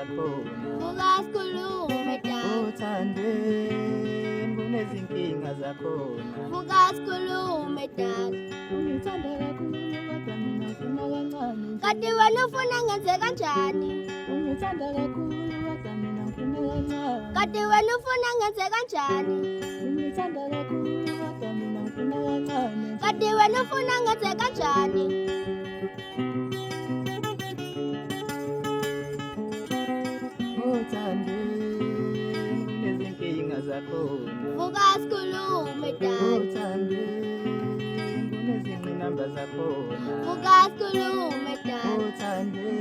zakhona. Vuka sikhulume tata. Uthandwe kunezinkinga zakhona. Vuka sikhulume tata. Ungithanda kakhulu kodwa mina ngifuna kancane. Kati wena ufuna ngenze kanjani? Ungithanda kakhulu kodwa mina ngifuna kancane. Kati wena ufuna ngenze kanjani? Ungithanda kakhulu kodwa mina ngifuna kancane. Kati wena ufuna ngenze kanjani? Uthandwe kunezinkinga zakhona. Vuka sikhulume tata. Uthandwe kunezingqinamba zakhona. Vuka sikhulume tata. Uthandwe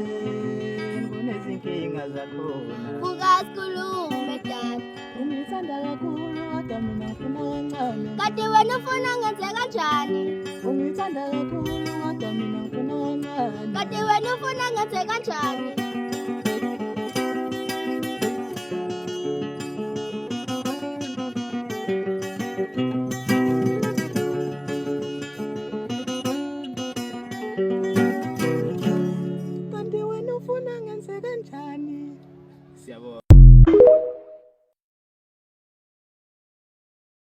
kunezinkinga zakhona. Vuka sikhulume tata. Ungithanda kakhulu kodwa mina ngifuna kancane. Kati wena ufuna ngenze kanjani? Ungithanda kakhulu kodwa mina ngifuna kancane. Kati wena ufuna ngenze kanjani?